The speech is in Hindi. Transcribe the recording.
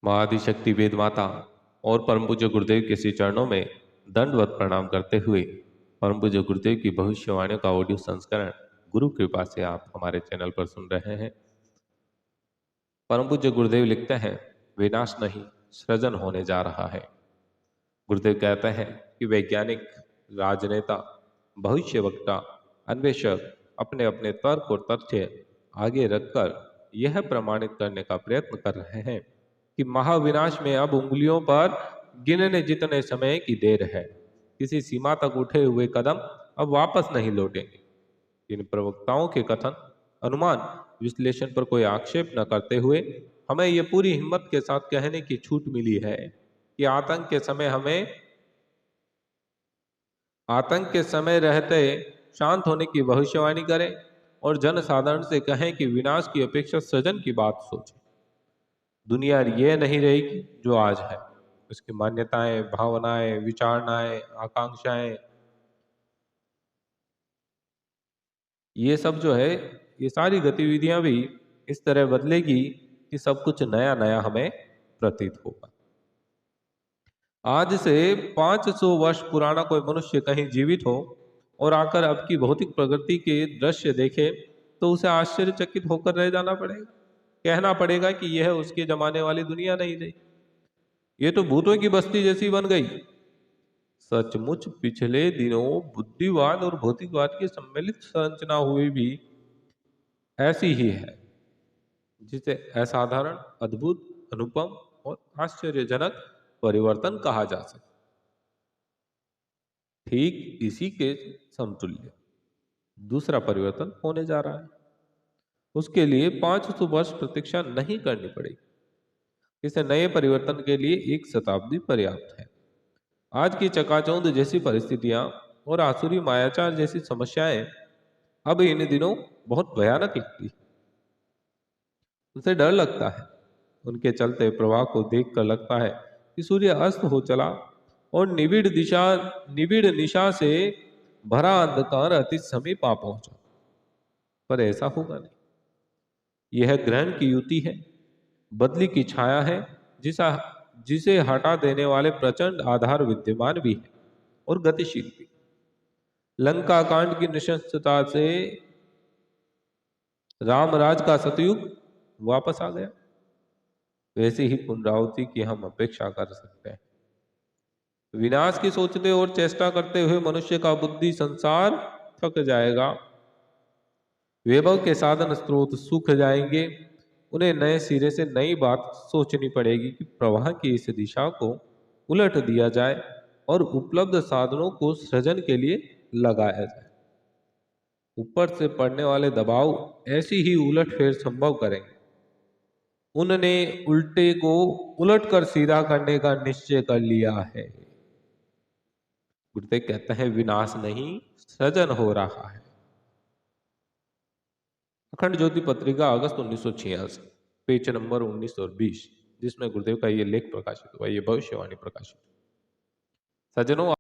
माँ आदिशक्ति वेद माता और परम पूज्य गुरुदेव के श्री चरणों में दंडवत प्रणाम करते हुए परम पूज्य गुरुदेव की भविष्यवाणियों का ऑडियो संस्करण गुरु कृपा से आप हमारे चैनल पर सुन रहे हैं। परम पूज्य गुरुदेव लिखते हैं, विनाश नहीं सृजन होने जा रहा है। गुरुदेव कहते हैं कि वैज्ञानिक, राजनेता, भविष्य वक्ता, अन्वेषक अपने अपने तर्क और तथ्य आगे रखकर यह प्रमाणित करने का प्रयत्न कर रहे हैं कि महाविनाश में अब उंगलियों पर गिनने जितने समय की देर है। किसी सीमा तक उठे हुए कदम अब वापस नहीं लौटेंगे। इन प्रवक्ताओं के कथन, अनुमान, विश्लेषण पर कोई आक्षेप न करते हुए हमें यह पूरी हिम्मत के साथ कहने की छूट मिली है कि आतंक के समय रहते शांत होने की भविष्यवाणी करें और जन साधारण से कहें कि विनाश की अपेक्षा सृजन की बात सोचें। दुनिया ये नहीं रहेगी जो आज है। उसकी मान्यताएं, भावनाएं, विचारणाएं, आकांक्षाएं, ये सब जो है, ये सारी गतिविधियां भी इस तरह बदलेगी कि सब कुछ नया नया हमें प्रतीत होगा। आज से 500 वर्ष पुराना कोई मनुष्य कहीं जीवित हो और आकर अब की भौतिक प्रगति के दृश्य देखे तो उसे आश्चर्यचकित होकर रह जाना पड़ेगा। कहना पड़ेगा कि यह उसके जमाने वाली दुनिया नहीं रही, ये तो भूतों की बस्ती जैसी बन गई। सचमुच पिछले दिनों बुद्धिवाद और भौतिकवाद की सम्मिलित संरचना हुई भी ऐसी ही है, जिसे असाधारण, अद्भुत, अनुपम और आश्चर्यजनक परिवर्तन कहा जा सकता। ठीक इसी के समतुल्य दूसरा परिवर्तन होने जा रहा है। उसके लिए 500 वर्ष प्रतीक्षा नहीं करनी पड़ेगी। इसे नए परिवर्तन के लिए 1 शताब्दी पर्याप्त है। आज की चकाचौंध जैसी परिस्थितियां और आसुरी मायाचार जैसी समस्याएं अब इन दिनों बहुत भयानक लगती है। उसे डर लगता है। उनके चलते प्रवाह को देखकर लगता है कि सूर्य अस्त हो चला और निबिड़ निशा से भरा अंधकार अति समीप आ पहुंचा। पर ऐसा होगा नहीं। यह ग्रहण की युति है, बदली की छाया है, जिसे हटा देने वाले प्रचंड आधार विद्यमान भी है और गतिशील भी। लंका कांड की नृशंसता से रामराज का सतयुग वापस आ गया। वैसे ही पुनरावृत्ति की हम अपेक्षा कर सकते हैं। विनाश की सोचते और चेष्टा करते हुए मनुष्य का बुद्धि संसार थक जाएगा। वैभव के साधन स्रोत सूख जाएंगे। उन्हें नए सिरे से नई बात सोचनी पड़ेगी कि प्रवाह की इस दिशा को उलट दिया जाए और उपलब्ध साधनों को सृजन के लिए लगाया जाए। ऊपर से पड़ने वाले दबाव ऐसी ही उलटफेर संभव करेंगे। उन्होंने उल्टे को उलटकर सीधा करने का निश्चय कर लिया है। गुरुदेव कहते हैं, विनाश नहीं सृजन हो रहा है। अखंड ज्योति पत्रिका अगस्त 1986, पेज नंबर 19 और 20, जिसमें गुरुदेव का ये लेख प्रकाशित हुआ, ये भविष्यवाणी प्रकाशित। सज्जनों,